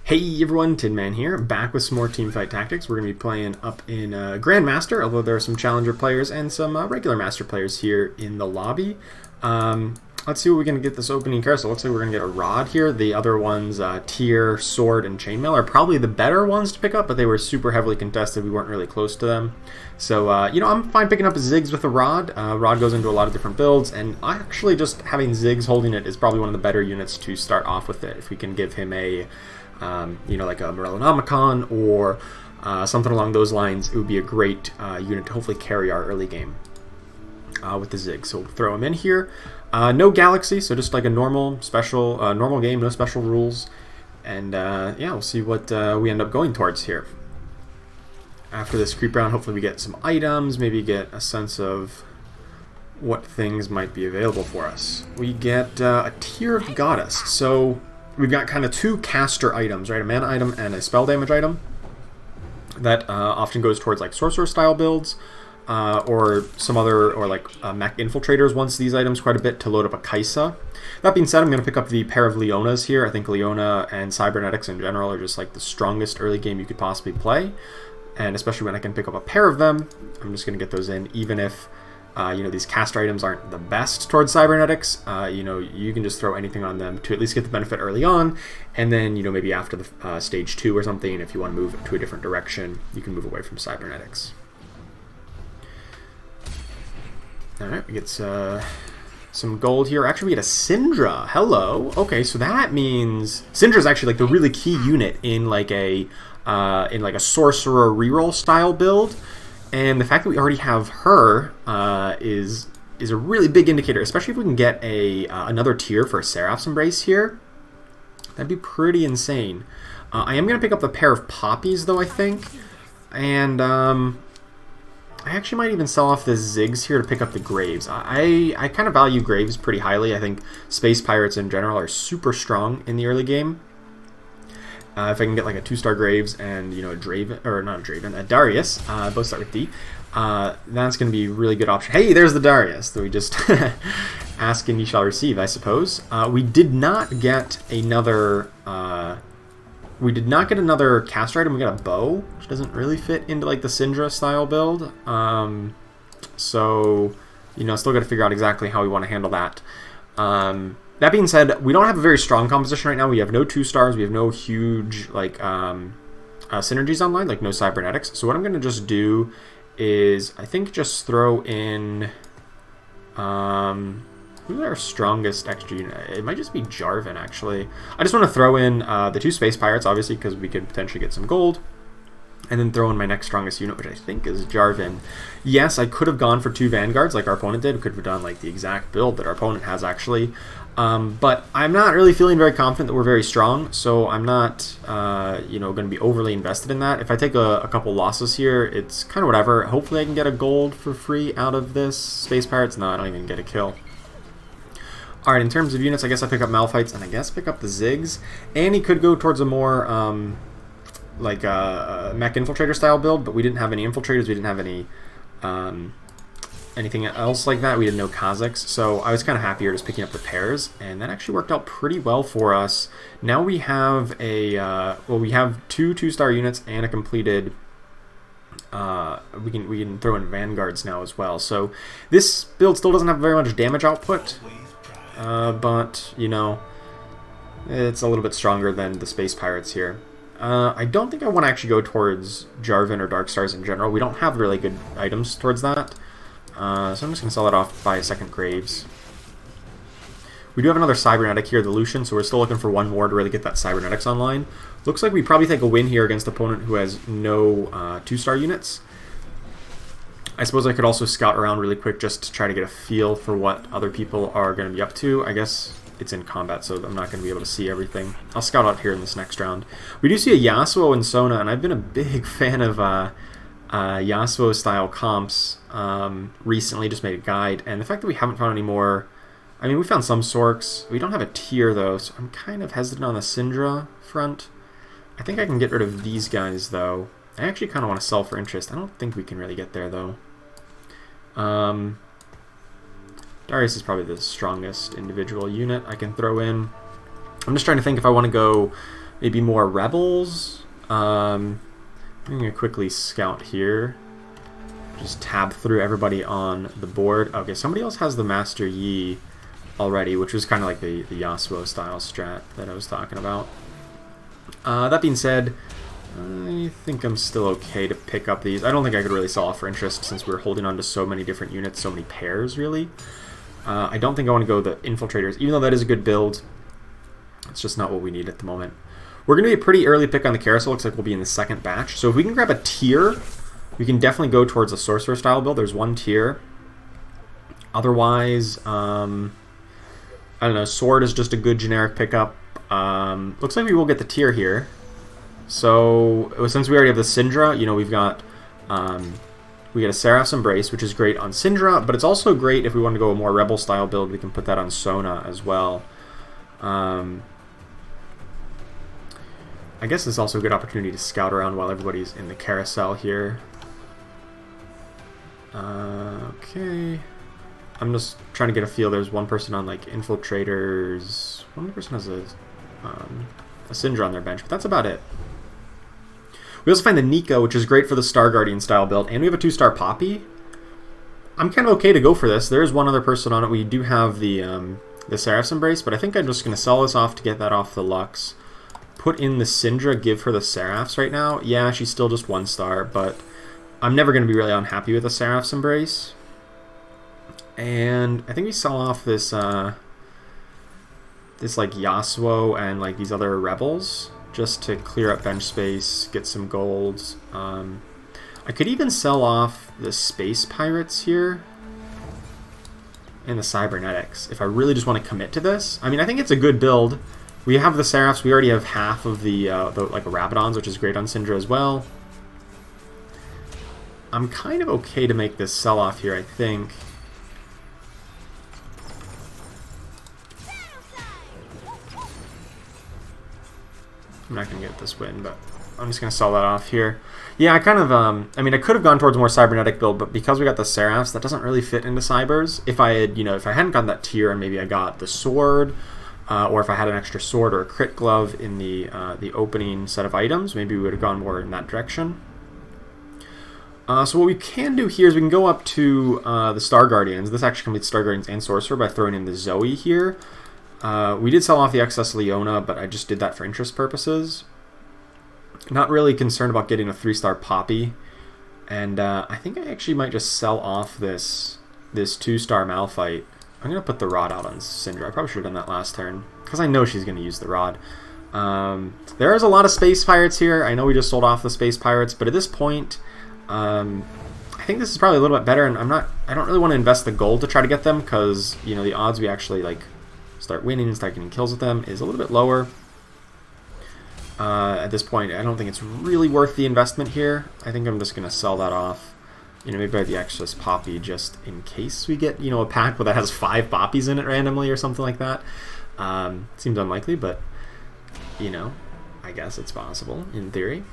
Hey everyone, Tin Man here, back with some more Teamfight tactics. We're going to be playing up in Grandmaster, although there are some Challenger players and some regular Master players here in the lobby. Let's see what we're going to get this opening carousel. Looks like we're going to get a Rod here. The other ones, Tier, Sword, and Chainmail, are probably the better ones to pick up, but they were super heavily contested. We weren't really close to them. So, I'm fine picking up Ziggs with a Rod. Rod goes into a lot of different builds, and actually just having Ziggs holding it is probably one of the better units to start off with it. If we can give him a like a Morellonomicon or something along those lines, it would be a great unit to hopefully carry our early game with the Zig. So we'll throw him in here. No Galaxy, so just like a normal game, no special rules. And yeah, we'll see what we end up going towards here. After this creep round, hopefully we get some items, maybe get a sense of what things might be available for us. We get a Tier of Goddess, so we've got kind of two caster items, right? A mana item and a spell damage item that often goes towards like sorcerer style builds or some other, or like mech infiltrators wants these items quite a bit to load up a Kaisa. That being said, I'm going to pick up the pair of Leonas here. I think Leona and Cybernetics in general are just like the strongest early game you could possibly play, and especially when I can pick up a pair of them, I'm just going to get those in, even if these caster items aren't the best towards Cybernetics. You can just throw anything on them to at least get the benefit early on, and then, maybe after the stage 2 or something, if you want to move to a different direction, you can move away from Cybernetics. Alright, we get some gold here. Actually, we get a Syndra. Hello. Okay, so that means Syndra is actually like the really key unit in like a sorcerer reroll style build. And the fact that we already have her is a really big indicator, especially if we can get another tier for Seraph's Embrace here. That'd be pretty insane. I am going to pick up the pair of Poppies, though, I think. And I actually might even sell off the Ziggs here to pick up the Graves. I kind of value Graves pretty highly. I think Space Pirates in general are super strong in the early game. If I can get like a 2-star Graves and a Draven, or not a Draven, a Darius, both start with D, that's going to be a really good option. Hey, there's the Darius that we just ask and you shall receive, I suppose. We did not get another caster item. We got a bow, which doesn't really fit into like the Syndra style build. So still got to figure out exactly how we want to handle that. That being said, we don't have a very strong composition right now. We have no 2-stars. We have no huge synergies online, like no Cybernetics. So what I'm going to just do is, I think, just throw in who's our strongest extra unit? It might just be Jarvan, actually. I just want to throw in the 2 Space Pirates, obviously, because we could potentially get some gold. And then throw in my next strongest unit, which I think is Jarvan. Yes, I could have gone for 2 Vanguards like our opponent did. We could have done like the exact build that our opponent has, actually. But I'm not really feeling very confident that we're very strong, so I'm not, going to be overly invested in that. If I take a couple losses here, it's kind of whatever. Hopefully I can get a gold for free out of this Space Pirates. No, I don't even get a kill. Alright, in terms of units, I guess I pick up Malphites, and I guess pick up the Ziggs. And he could go towards a more, mech infiltrator style build, but we didn't have any infiltrators, we didn't have any anything else like that. We had no Kazakhs, so I was kind of happier just picking up the pairs, and that actually worked out pretty well for us. Now we have we have 2 2-star units and a completed we can throw in Vanguards now as well. So this build still doesn't have very much damage output, but it's a little bit stronger than the Space Pirates here. I don't think I want to actually go towards Jarvan or Darkstars in general. We don't have really good items towards that. So I'm just going to sell it off, buy a second Graves. We do have another Cybernetic here, the Lucian, so we're still looking for one more to really get that Cybernetics online. Looks like we probably take a win here against an opponent who has no 2-star units. I suppose I could also scout around really quick just to try to get a feel for what other people are going to be up to. I guess it's in combat, so I'm not going to be able to see everything. I'll scout out here in this next round. We do see a Yasuo and Sona, and I've been a big fan of Yasuo-style comps recently. Just made a guide, and the fact that we haven't found any more... I mean, we found some Sorks. We don't have a tier, though, so I'm kind of hesitant on the Syndra front. I think I can get rid of these guys, though. I actually kind of want to sell for interest. I don't think we can really get there, though. Darius is probably the strongest individual unit I can throw in. I'm just trying to think if I want to go maybe more rebels. I'm going to quickly scout here. Just tab through everybody on the board. Okay, somebody else has the Master Yi already, which was kind of like the Yasuo style strat that I was talking about. That being said, I think I'm still okay to pick up these. I don't think I could really sell off for interest since we're holding on to so many different units, so many pairs, really. I don't think I want to go the Infiltrators, even though that is a good build. It's just not what we need at the moment. We're going to be a pretty early pick on the Carousel. Looks like we'll be in the second batch. So if we can grab a tier, we can definitely go towards a Sorcerer style build. There's one tier. Otherwise, I don't know, Sword is just a good generic pickup. Looks like we will get the tier here. So since we already have the Syndra, you know, we've got we get a Seraph's Embrace, which is great on Syndra, but it's also great if we want to go a more Rebel style build. We can put that on Sona as well. I guess it's also a good opportunity to scout around while everybody's in the carousel here. Okay. I'm just trying to get a feel. There's one person on like Infiltrators. One person has a Syndra on their bench, but that's about it. We also find the Nico, which is great for the Star Guardian style build, and we have a 2-star Poppy. I'm kind of okay to go for this. There is one other person on it. We do have the Seraph's Embrace, but I think I'm just going to sell this off to get that off the Lux. Put in the Syndra, give her the Seraphs right now. Yeah, she's still just 1-star, but I'm never going to be really unhappy with the Seraph's Embrace. And I think we sell off this this like Yasuo and like these other rebels just to clear up bench space, get some golds. I could even sell off the Space Pirates here and the Cybernetics if I really just want to commit to this. I mean, I think it's a good build. We have the Seraphs. We already have half of the like Rabadons, which is great on Syndra as well. I'm kind of okay to make this sell-off here, I think. I'm not going to get this win, but I'm just going to sell that off here. Yeah, I kind of, I mean, I could have gone towards a more cybernetic build, but because we got the Seraphs, that doesn't really fit into Cybers. If I had, you know, if I hadn't gotten that tier and maybe I got the sword, or if I had an extra sword or a crit glove in the opening set of items, maybe we would have gone more in that direction. So what we can do here is we can go up to the Star Guardians. This actually completes Star Guardians and Sorcerer by throwing in the Zoe here. We did sell off the XS Leona, but I just did that for interest purposes. Not really concerned about getting a 3-star Poppy. And I think I actually might just sell off this 2-star Malphite. I'm going to put the Rod out on Syndra. I probably should have done that last turn, because I know she's going to use the Rod. There is a lot of Space Pirates here. I know we just sold off the Space Pirates, but at this point, I think this is probably a little bit better, and I don't really want to invest the gold to try to get them, because, you know, the odds we actually, like, start winning and start getting kills with them is a little bit lower. At this point, I don't think it's really worth the investment here. I think I'm just going to sell that off. You know, maybe buy the excess Poppy just in case we get, you know, a pack that has 5 Poppies in it randomly or something like that. Seems unlikely, but, you know, I guess it's possible in theory.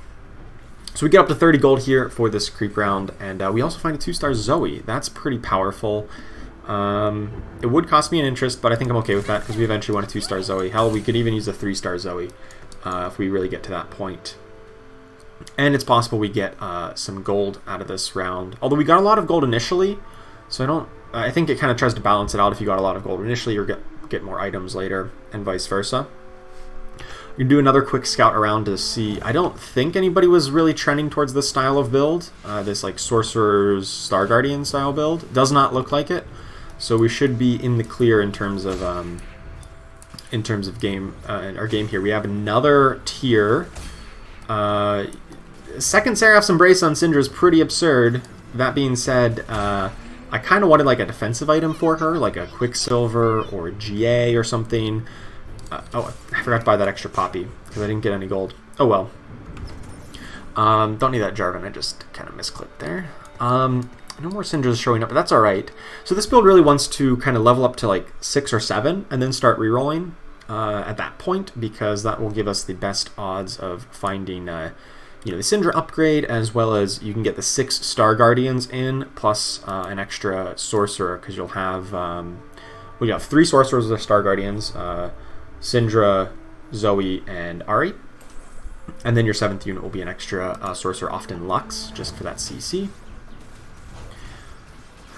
So we get up to 30 gold here for this creep round, and we also find a 2-star Zoe. That's pretty powerful. It would cost me an interest, but I think I'm okay with that because we eventually want a 2-star Zoe. Hell, we could even use a 3-star Zoe if we really get to that point. And it's possible we get some gold out of this round. Although we got a lot of gold initially, so I think it kind of tries to balance it out. If you got a lot of gold initially, you get more items later, and vice versa. We can do another quick scout around to see. I don't think anybody was really trending towards this style of build. This like Sorcerer's Star Guardian style build does not look like it. So we should be in the clear in terms of game our game here. We have another tier. Second Seraph's Embrace on Syndra is pretty absurd. That being said, I kind of wanted like a defensive item for her, like a Quicksilver or GA or something. Oh, I forgot to buy that extra Poppy because I didn't get any gold. Oh well. Don't need that Jarvan. I just kind of misclicked there. No more Syndras showing up, but that's alright. So this build really wants to kind of level up to like 6 or 7 and then start rerolling at that point, because that will give us the best odds of finding you know, the Syndra upgrade, as well as you can get the 6 Star Guardians in, plus an extra Sorcerer, because you'll have, well, you have 3 Sorcerers with Star Guardians, Syndra, Zoe, and Ahri. And then your 7th unit will be an extra sorcerer, often Lux, just for that CC.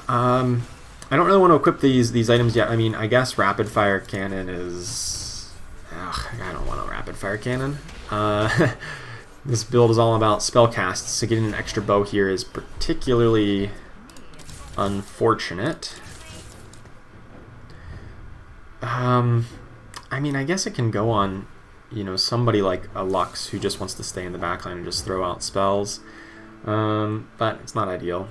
I don't really want to equip these items yet. I mean, I guess Rapid Fire Cannon is... Ugh, I don't want a Rapid Fire Cannon. This build is all about spellcasts, so getting an extra bow here is particularly unfortunate. I mean, I guess it can go on, you know, somebody like a Lux who just wants to stay in the backline and just throw out spells. But it's not ideal.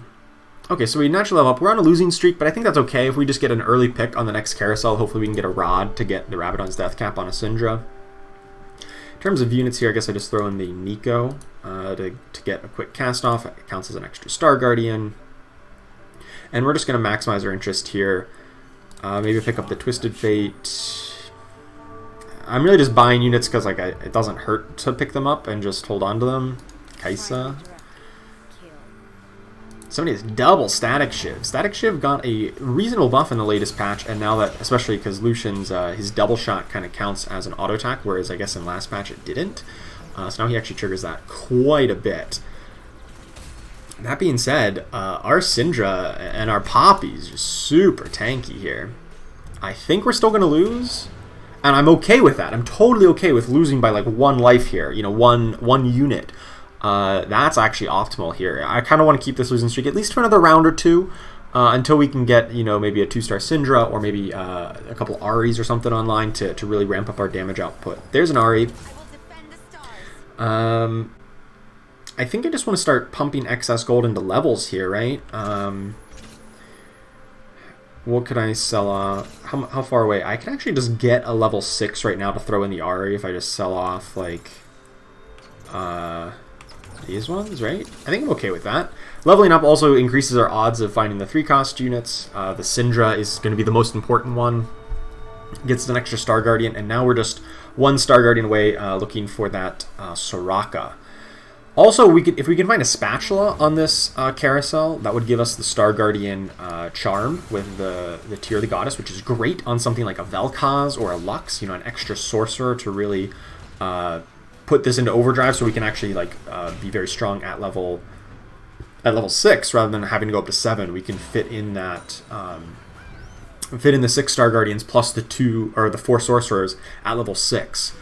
Okay, so we naturally level up. We're on a losing streak, but I think that's okay. If we just get an early pick on the next carousel, hopefully we can get a Rod to get the Rabadon's Death Cap on a Syndra. In terms of units here, I guess I just throw in the Nico to get a quick cast off. It counts as an extra Star Guardian. And we're just going to maximize our interest here. Maybe pick up the Twisted Fate. I'm really just buying units because like it doesn't hurt to pick them up and just hold on to them. Kaisa. Somebody has double Static Shiv. Static Shiv got a reasonable buff in the latest patch, and now that, especially because Lucian's, his double shot kind of counts as an auto attack, whereas I guess in last patch it didn't. So now he actually triggers that quite a bit. That being said, our Syndra and our Poppy is just super tanky here. I think we're still going to lose, and I'm okay with that. I'm totally okay with losing by like 1 life here, you know, one unit. That's actually optimal here. I kind of want to keep this losing streak at least for another round or two until we can get, you know, maybe a 2-star Syndra or maybe a couple Ahris or something online to really ramp up our damage output. There's an Ahri. I think I just want to start pumping excess gold into levels here, right? What could I sell off? How far away? I can actually just get a level 6 right now to throw in the Ahri if I just sell off, like... these ones, right? I think I'm okay with that. Leveling up also increases our odds of finding the 3-cost units. The Syndra is going to be the most important one. Gets an extra Star Guardian, and now we're just 1 Star Guardian away looking for that Soraka. Also, if we can find a spatula on this carousel, that would give us the Star Guardian charm with the Tear of the Goddess, which is great on something like a Vel'Koz or a Lux, you know, an extra sorcerer to really put this into overdrive, so we can actually like be very strong at level 6 rather than having to go up to 7. We can fit in that fit in the 6 Star Guardians plus the 2 or the 4 sorcerers at level 6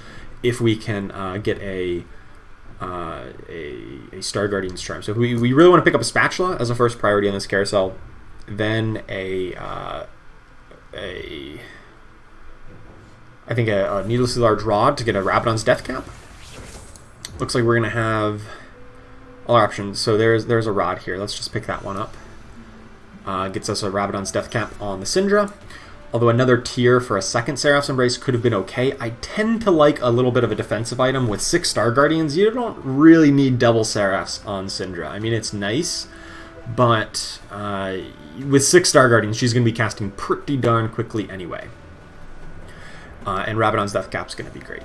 if we can get a Star Guardian's charm. So if we really want to pick up a spatula as a first priority on this carousel, then I think a needlessly large rod to get a Rabadon's Death Cap. Looks like we're gonna have all our options. So there's a rod here. Let's just pick that one up. Gets us a Rabadon's Death Cap on the Syndra. Although another tier for a second Seraph's Embrace could have been okay. I tend to like a little bit of a defensive item. With 6 Star Guardians, you don't really need double Seraphs on Syndra. I mean, it's nice, but with 6 Star Guardians, she's going to be casting pretty darn quickly anyway. And Rabadon's Death Cap's going to be great.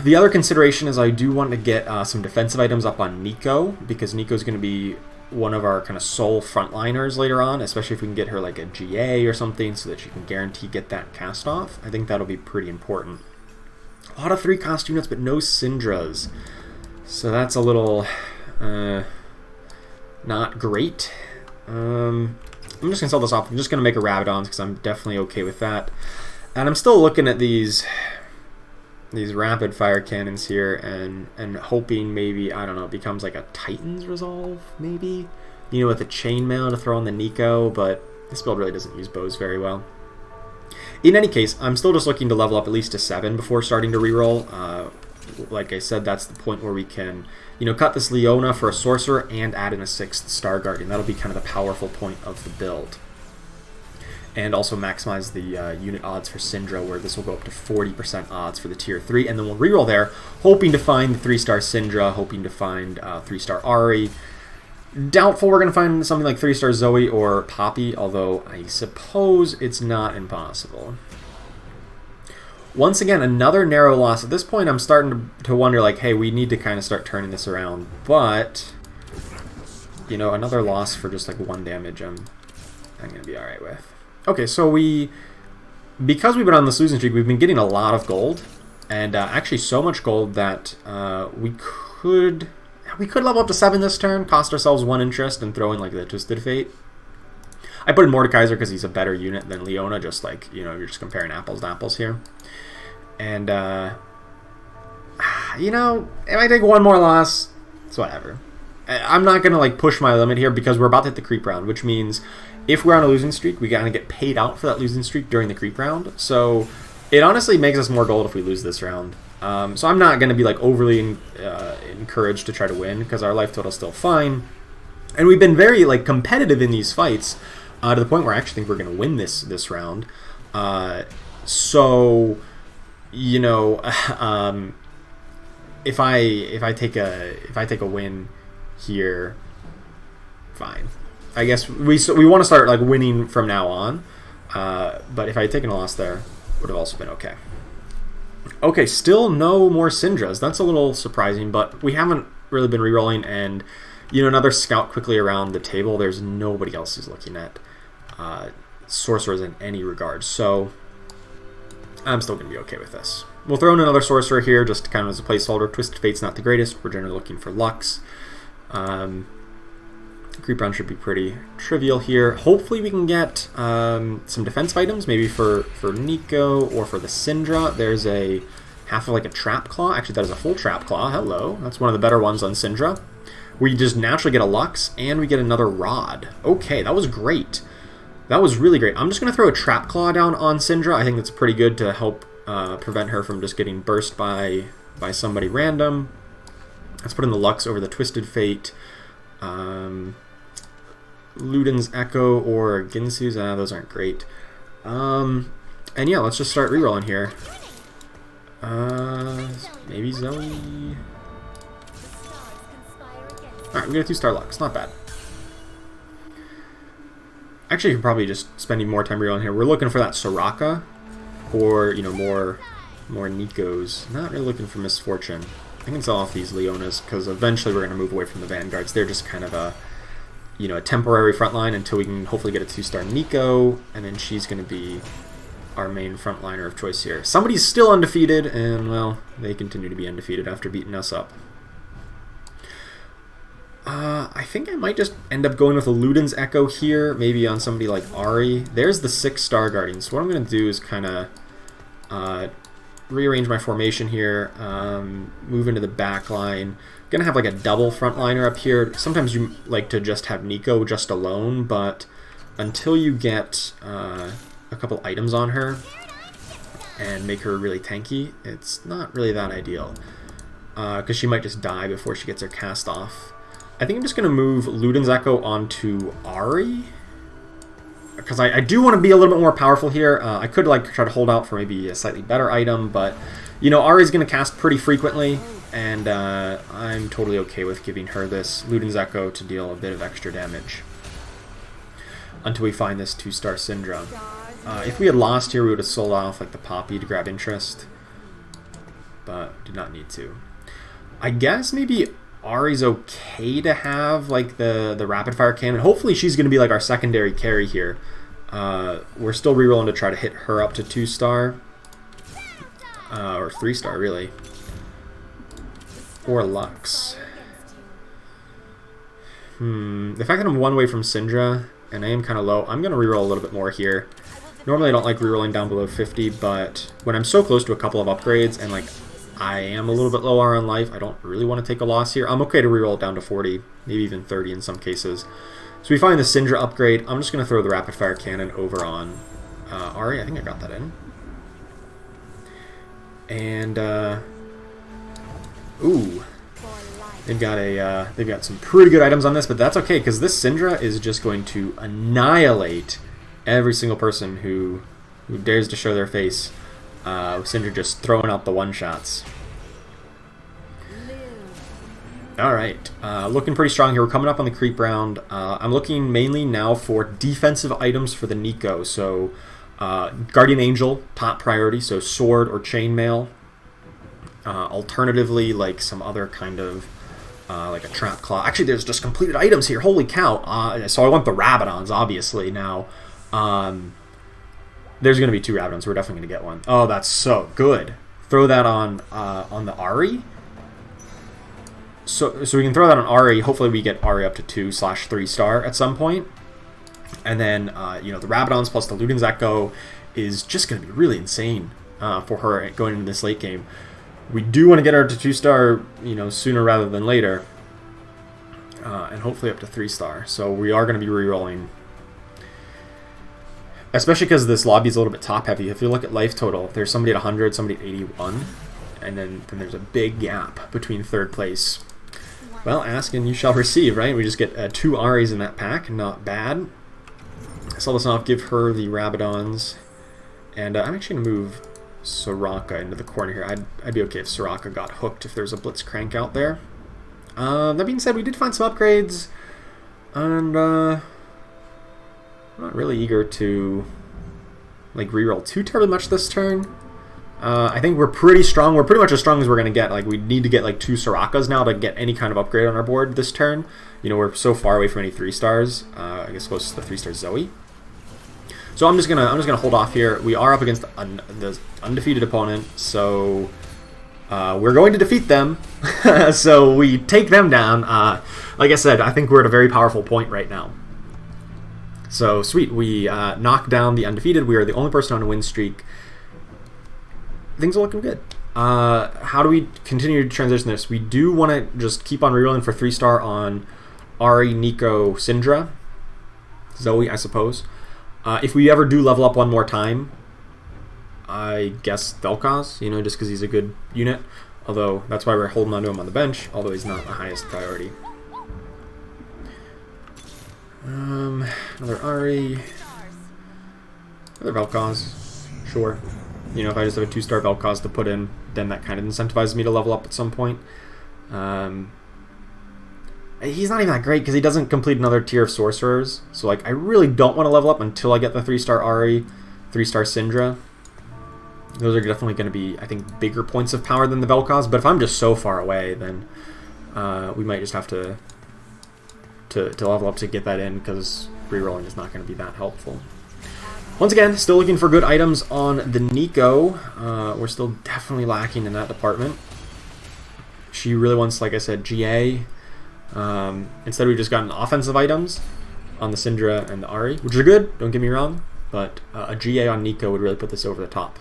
The other consideration is I do want to get some defensive items up on Nico, because Nico's going to be one of our kind of sole frontliners later on, especially if we can get her like a GA or something so that she can guarantee get that cast off. I think that'll be pretty important. A lot of 3-cost units, but no Syndras. So that's a little not great. I'm just going to sell this off. I'm just going to make a Rabadon's because I'm definitely okay with that. And I'm still looking at these rapid fire cannons here and hoping maybe, I don't know, it becomes like a Titan's Resolve, maybe? You know, with a chainmail to throw on the Nico, but this build really doesn't use bows very well. In any case, I'm still just looking to level up at least to 7 before starting to reroll. Like I said, that's the point where we can, you know, cut this Leona for a sorcerer and add in a 6th Star Guardian. That'll be kind of the powerful point of the build. And also maximize the unit odds for Syndra, where this will go up to 40% odds for the tier 3, and then we'll reroll there, hoping to find the 3-star Syndra, hoping to find 3-star Ahri. Doubtful we're going to find something like 3-star Zoe or Poppy, although I suppose it's not impossible. Once again, another narrow loss. At this point, I'm starting to wonder, like, hey, we need to kind of start turning this around, but, you know, another loss for just like 1 damage, I'm going to be alright with. Okay, so because we've been on this losing streak, we've been getting a lot of gold. And actually so much gold that we could level up to 7 this turn, cost ourselves 1 interest, and throw in like the Twisted Fate. I put in Mordekaiser because he's a better unit than Leona, just like, you know, you're just comparing apples to apples here. And, you know, if I take 1 more loss, it's whatever. I'm not going to like push my limit here because we're about to hit the creep round, which means if we're on a losing streak, we got to get paid out for that losing streak during the creep round. So it honestly makes us more gold if we lose this round. So I'm not going to be like overly encouraged to try to win because our life total's still fine. And we've been very like competitive in these fights to the point where I actually think we're going to win this round. So, you know, if I take a win here, fine. I guess we want to start like winning from now on. But if I had taken a loss there, would have also been okay. Okay, still no more Syndras. That's a little surprising, but we haven't really been rerolling, and you know, another scout quickly around the table. There's nobody else who's looking at sorcerers in any regard, so I'm still going to be okay with this. We'll throw in another sorcerer here, just kind of as a placeholder. Twisted Fate's not the greatest. We're generally looking for Lux. Creep round should be pretty trivial here. Hopefully we can get some defensive items, maybe for Nico or for the Syndra. There's a half of like a Trap Claw. Actually, that is a full Trap Claw. Hello. That's one of the better ones on Syndra. We just naturally get a Lux, and we get another Rod. Okay, that was great. That was really great. I'm just going to throw a Trap Claw down on Syndra. I think that's pretty good to help prevent her from just getting burst by somebody random. Let's put in the Lux over the Twisted Fate. Luden's Echo or Ginsu's, those aren't great. And yeah, let's just start rerolling here. Maybe Zoe. Alright, we got a 2-star Lux, not bad. Actually, you're probably just spending more time rerolling here. We're looking for that Soraka, or you know, more Nikos. Not really looking for Misfortune. I can sell off these Leonas because eventually we're going to move away from the Vanguards. They're just kind of a, you know, a temporary frontline until we can hopefully get a 2-star Nico, and then she's going to be our main frontliner of choice here. Somebody's still undefeated, and well, they continue to be undefeated after beating us up. I think I might just end up going with a Luden's Echo here, maybe on somebody like Ahri. There's the 6-star Guardian, so what I'm going to do is kind of rearrange my formation here, move into the back line. Gonna have like a double frontliner up here. Sometimes you like to just have Nico just alone, but until you get a couple items on her and make her really tanky, it's not really that ideal, because she might just die before she gets her cast off. I think I'm just gonna move Luden's Echo onto Ahri, because I do want to be a little bit more powerful here. I could like try to hold out for maybe a slightly better item, but you know, Ahri's going to cast pretty frequently, and I'm totally okay with giving her this Luden's Echo to deal a bit of extra damage until we find this 2-star Syndra. If we had lost here, we would have sold off like the Poppy to grab interest, but did not need to. I guess maybe Ahri's okay to have like the rapid fire cannon. Hopefully she's going to be like our secondary carry here. We're still rerolling to try to hit her up to 2-star. Or 3-star really. Or Lux. The fact that I'm one away from Syndra and I am kind of low, I'm going to reroll a little bit more here. Normally I don't like rerolling down below 50, but when I'm so close to a couple of upgrades and like I am a little bit lower on life, I don't really want to take a loss here. I'm okay to reroll it down to 40, maybe even 30 in some cases. So we find the Syndra upgrade. I'm just going to throw the rapid fire cannon over on Ahri. I think I got that in. And ooh, they've got some pretty good items on this, but that's okay because this Syndra is just going to annihilate every single person who dares to show their face. Syndra just throwing out the one-shots. Alright, looking pretty strong here. We're coming up on the creep round. I'm looking mainly now for defensive items for the Nico. So, Guardian Angel, top priority, so sword or chainmail. Alternatively, like some other kind of, like a trap claw. Actually, there's just completed items here. Holy cow. So I want the Rabadons, obviously, now. There's going to be 2 Rabadons. We're definitely going to get one. Oh, that's so good. throw that on the Ahri. So we can throw that on Ahri. Hopefully we get Ahri up to 2/3 star at some point. And then, you know, the Rabadons plus the Luden's Echo is just going to be really insane for her going into this late game. We do want to get her to 2-star, you know, sooner rather than later. And hopefully up to 3-star. So we are going to be rerolling. Especially because this lobby is a little bit top-heavy. If you look at life total, there's somebody at 100, somebody at 81. And then there's a big gap between third place. Well, ask and you shall receive, right? We just get 2 Ahris in that pack. Not bad. So let's not give her the Rabadons. And I'm actually going to move Soraka into the corner here. I'd be okay if Soraka got hooked if there's a Blitzcrank out there. That being said, we did find some upgrades. And I'm not really eager to like reroll too terribly much this turn. I think we're pretty strong. We're pretty much as strong as we're going to get. Like, we need to get like 2 Sorakas now to get any kind of upgrade on our board this turn. You know, we're so far away from any 3-stars. I guess close to the 3-star Zoe. So I'm just gonna hold off here. We are up against the undefeated opponent, so we're going to defeat them. So we take them down. Like I said, I think we're at a very powerful point right now. So sweet, we knock down the undefeated. We are the only person on a win streak. Things are looking good. How do we continue to transition this? We do want to just keep on rerolling for 3-star on Ahri, Nico, Syndra, Zoe, I suppose. If we ever do level up one more time, I guess Vel'Koz, you know, just because he's a good unit. Although, that's why we're holding on to him on the bench, although he's not the highest priority. Another Ahri. Another Vel'Koz. Sure. You know, if I just have a 2-star Vel'Koz to put in, then that kind of incentivizes me to level up at some point. He's not even that great because he doesn't complete another tier of sorcerers. So, like, I really don't want to level up until I get the 3-star Ahri, 3-star Syndra. Those are definitely going to be, I think, bigger points of power than the Vel'Koz. But if I'm just so far away, then we might just have to level up to get that in because rerolling is not going to be that helpful. Once again, still looking for good items on the Nico. We're still definitely lacking in that department. She really wants, like I said, GA. Instead, we've just gotten offensive items on the Syndra and the Ahri, which are good, don't get me wrong, but a GA on Nico would really put this over the top.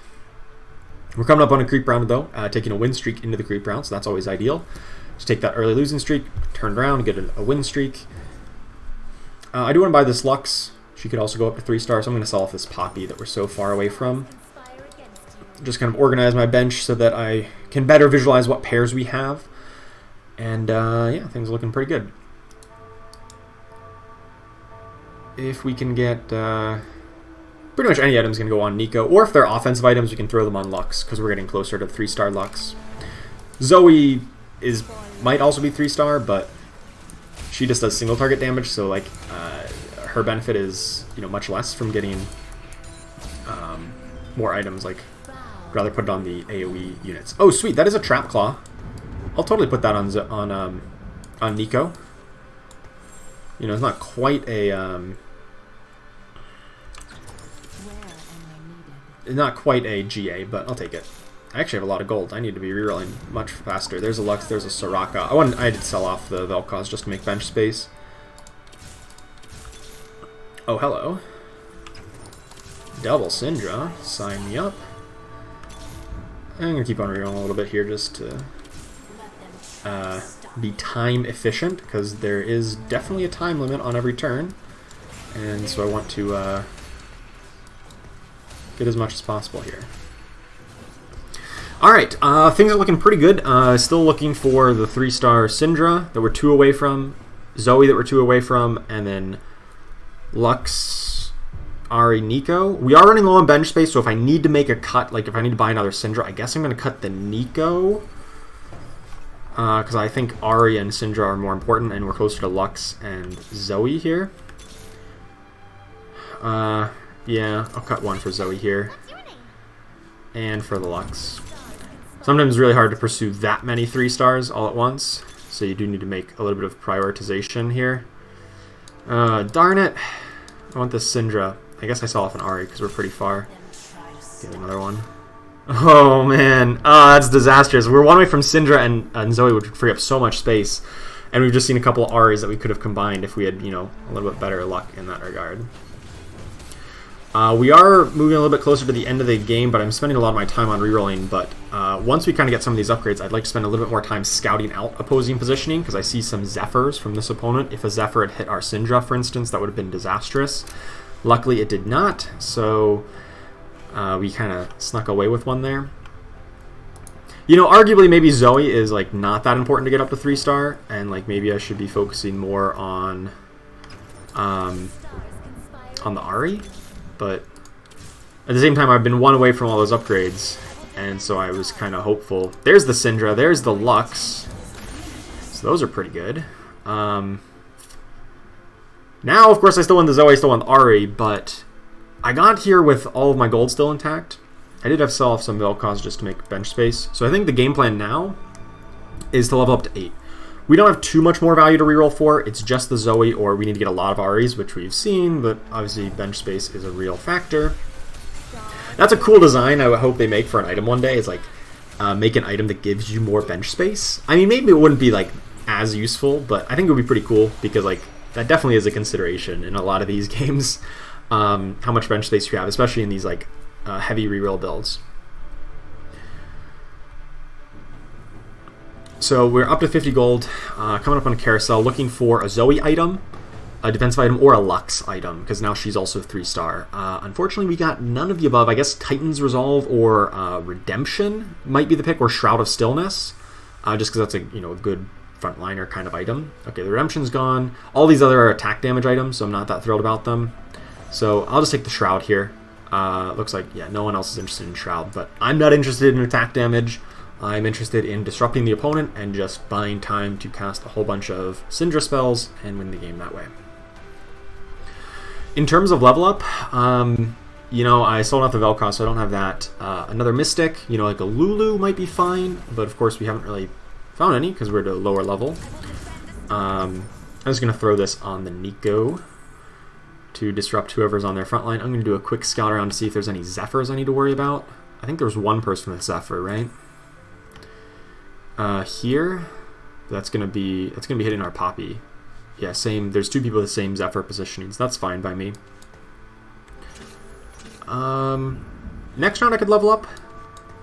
We're coming up on a creep round, though, taking a win streak into the creep round, so that's always ideal. Just take that early losing streak, turn around, get a win streak. I do want to buy this Lux. She could also go up to 3-star, so I'm going to sell off this Poppy that we're so far away from. Just kind of organize my bench so that I can better visualize what pairs we have. And, yeah, things are looking pretty good. If we can get, pretty much any item's going to go on Nico. Or if they're offensive items, we can throw them on Lux, because we're getting closer to 3-star Lux. Zoe might also be 3-star, but she just does single target damage, so, like, her benefit is, you know, much less from getting more items. Like, I'd rather put it on the AoE units. Oh, sweet, that is a Trap Claw. I'll totally put that on Nico. You know, it's not quite a GA, but I'll take it. I actually have a lot of gold. I need to be rerolling much faster. There's a Lux, there's a Soraka. I did sell off the Vel'Koz just to make bench space. Oh, hello. Double Syndra. Sign me up. I'm going to keep on rerolling a little bit here just to be time efficient, because there is definitely a time limit on every turn. And so I want to get as much as possible here. Alright, things are looking pretty good. Still looking for the 3-star Syndra that we're 2 away from, Zoe that we're 2 away from, and then Lux, Ahri, Nico. We are running low on bench space, so if I need to make a cut, like if I need to buy another Syndra, I guess I'm going to cut the Nico. Because I think Ahri and Syndra are more important, and we're closer to Lux and Zoe here. Yeah, I'll cut one for Zoe here. And for the Lux. Sometimes it's really hard to pursue that many 3-stars all at once, so you do need to make a little bit of prioritization here. Darn it. I want this Syndra. I guess I saw off an Ahri because we're pretty far. Get another one. Oh man, that's disastrous. We're one away from Syndra and Zoe, which would free up so much space. And we've just seen a couple of Ahris that we could have combined if we had, you know, a little bit better luck in that regard. We are moving a little bit closer to the end of the game, but I'm spending a lot of my time on rerolling. But once we kind of get some of these upgrades, I'd like to spend a little bit more time scouting out opposing positioning, because I see some Zephyrs from this opponent. If a Zephyr had hit our Syndra, for instance, that would have been disastrous. Luckily, it did not, so we kind of snuck away with one there. You know, arguably, maybe Zoe is like not that important to get up to 3-star, and like maybe I should be focusing more on the Ahri. But at the same time, I've been one away from all those upgrades, and so I was kind of hopeful. There's the Syndra, there's the Lux, so those are pretty good. Now, of course, I still won the Zoe, I still won the Ahri, but I got here with all of my gold still intact. I did have sell off some Vel'Koz just to make bench space, so I think the game plan now is to level up to 8. We don't have too much more value to reroll for. It's just the Zoe, or we need to get a lot of Ahris, which we've seen, but obviously bench space is a real factor. That's a cool design I hope they make for an item one day, is like make an item that gives you more bench space. I mean, maybe it wouldn't be like as useful, but I think it would be pretty cool, because like that definitely is a consideration in a lot of these games, how much bench space you have, especially in these like heavy reroll builds. So we're up to 50 gold, coming up on a carousel, looking for a Zoe item, a defensive item, or a Lux item, because now she's also 3-star. Unfortunately, we got none of the above. I guess Titan's Resolve or Redemption might be the pick, or Shroud of Stillness, just because that's a a good frontliner kind of item. Okay, the Redemption's gone. All these other are attack damage items, so I'm not that thrilled about them. So I'll just take the Shroud here. Looks like, yeah, no one else is interested in Shroud, but I'm not interested in attack damage. I'm interested in disrupting the opponent and just buying time to cast a whole bunch of Syndra spells and win the game that way. In terms of level up, I sold off the Vel'Koz, so I don't have that. Another Mystic, like a Lulu might be fine, but of course we haven't really found any because we're at a lower level. I'm just going to throw this on the Nico to disrupt whoever's on their front line. I'm going to do a quick scout around to see if there's any Zephyrs I need to worry about. I think there was one person with Zephyr, right? Here, that's gonna be hitting our Poppy. Yeah, same. There's two people with the same Zephyr positionings. That's fine by me. Next round I could level up.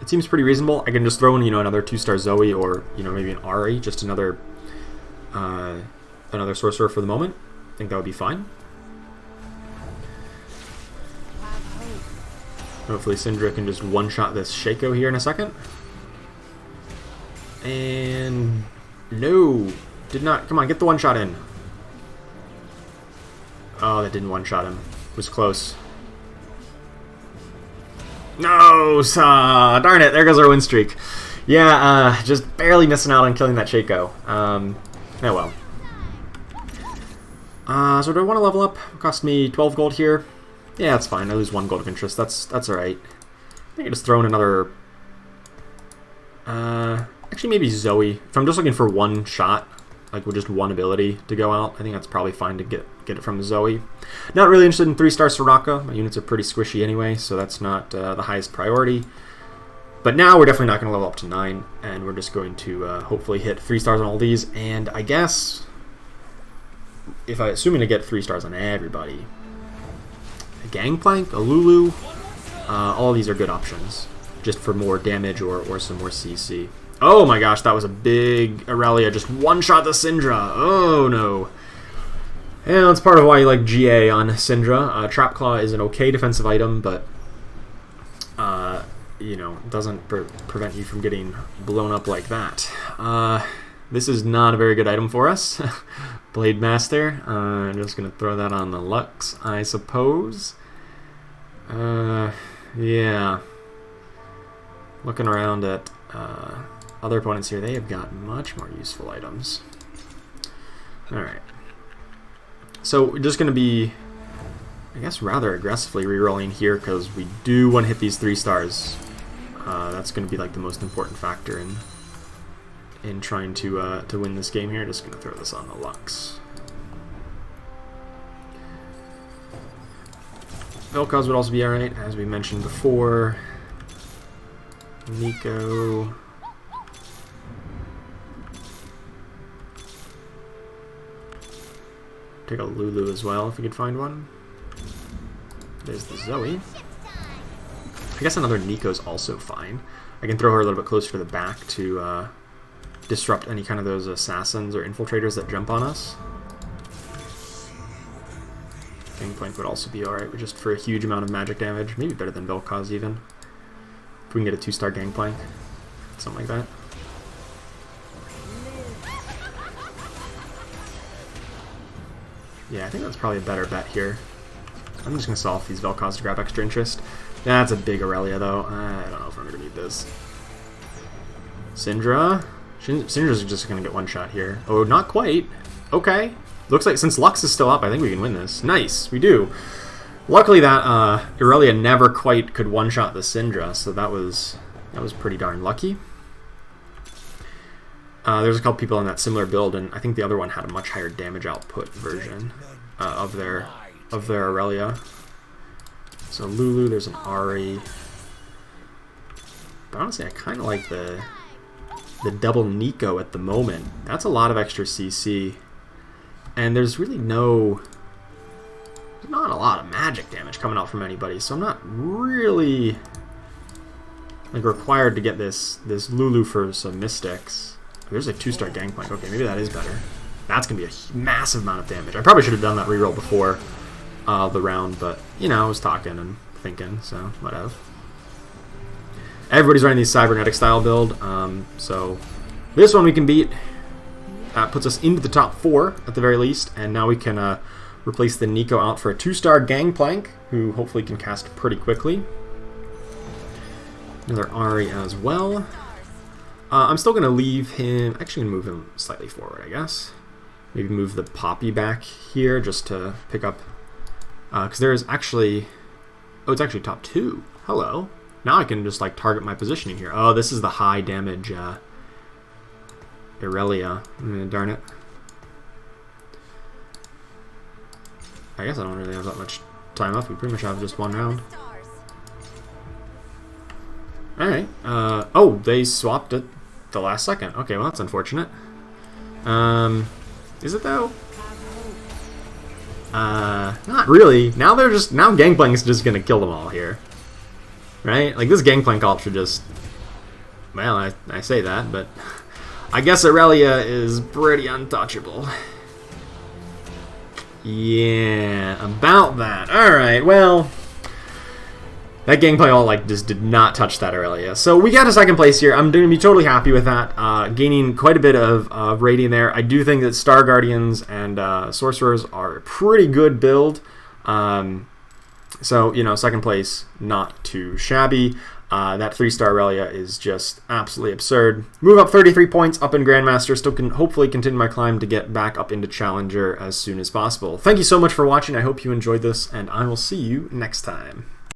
It seems pretty reasonable. I can just throw in another 2-star Zoe, or maybe an Ahri, just another sorcerer for the moment. I think that would be fine. Hopefully Syndra can just one-shot this Shaco here in a second. And no, did not. Come on, get the one-shot in. Oh, that didn't one-shot him. It was close. No, darn it, there goes our win streak. Yeah, just barely missing out on killing that Shaco. Oh well. So do I want to level up? It cost me 12 gold here. Yeah, that's fine. I lose 1 gold of interest. That's alright. I think I just throw in another... actually, maybe Zoe. If I'm just looking for one shot, like with just one ability to go out, I think that's probably fine to get it from Zoe. Not really interested in 3-star Soraka. My units are pretty squishy anyway, so that's not the highest priority. But now we're definitely not going to level up to 9, and we're just going to hopefully hit 3 stars on all these. And I guess, assuming to get 3 stars on everybody, a Gangplank, a Lulu, all of these are good options, just for more damage or some more CC. Oh my gosh, that was a big Aurelia. Just one-shot the Syndra. Oh no. And that's part of why you like GA on Syndra. Trap Claw is an okay defensive item, but doesn't prevent you from getting blown up like that. This is not a very good item for us. Blade Master. I'm just going to throw that on the Lux, I suppose. Yeah. Looking around at other opponents here, they have got much more useful items. Alright. So we're just going to be, I guess, rather aggressively rerolling here because we do want to hit these 3 stars. That's going to be like the most important factor in trying to win this game here. Just going to throw this on the Lux. Vel'Koz would also be alright, as we mentioned before. Nico. Take a Lulu as well if we could find one. There's the Zoe. I guess another Nico's also fine. I can throw her a little bit closer to the back to disrupt any kind of those assassins or infiltrators that jump on us. Gangplank would also be alright, but just for a huge amount of magic damage. Maybe better than Vel'Koz even. If we can get a 2-star Gangplank. Something like that. Yeah, I think that's probably a better bet here. I'm just going to solve these Vel'Koz to grab extra interest. That's a big Aurelia, though. I don't know if I'm going to need this. Syndra? Syndra's just going to get one shot here. Oh, not quite. Okay. Looks like since Lux is still up, I think we can win this. Nice, we do. Luckily that Aurelia never quite could one-shot the Syndra, so that was pretty darn lucky. There's a couple people in that similar build, and I think the other one had a much higher damage output version of their Aurelia. So Lulu, there's an Ahri. But honestly, I kind of like the double Nico at the moment. That's a lot of extra CC. And there's really not a lot of magic damage coming out from anybody, so I'm not really like required to get this Lulu for some Mystics. There's a 2-star Gangplank. Okay, maybe that is better. That's going to be a massive amount of damage. I probably should have done that reroll before the round, but, you know, I was talking and thinking, so whatever. Everybody's running the cybernetic style build, so this one we can beat. That puts us into the top 4 at the very least, and now we can replace the Nico out for a 2-star Gangplank, who hopefully can cast pretty quickly. Another Ahri as well. I'm still going to leave him, actually going to move him slightly forward, I guess. Maybe move the Poppy back here just to pick up, because there is actually, oh, it's actually top 2. Hello. Now I can just like target my positioning here. Oh, this is the high damage Aurelia. Darn it. I guess I don't really have that much time left. We pretty much have just one round. Alright. Oh, they swapped it the last second. Okay, well that's unfortunate. Is it though? Not really. Now Gangplank's just gonna kill them all here. Right? Like this Gangplank ult should just, well, I say that, but I guess Aurelia is pretty untouchable. Yeah, about that. Alright, well, that Gangplank ult like just did not touch that Aurelia. So we got a 2nd place here. I'm going to be totally happy with that. Gaining quite a bit of rating there. I do think that Star Guardians and Sorcerers are a pretty good build. So, you know, 2nd place, not too shabby. That 3-star Aurelia is just absolutely absurd. Move up 33 points up in Grandmaster. Still can hopefully continue my climb to get back up into Challenger as soon as possible. Thank you so much for watching. I hope you enjoyed this, and I will see you next time.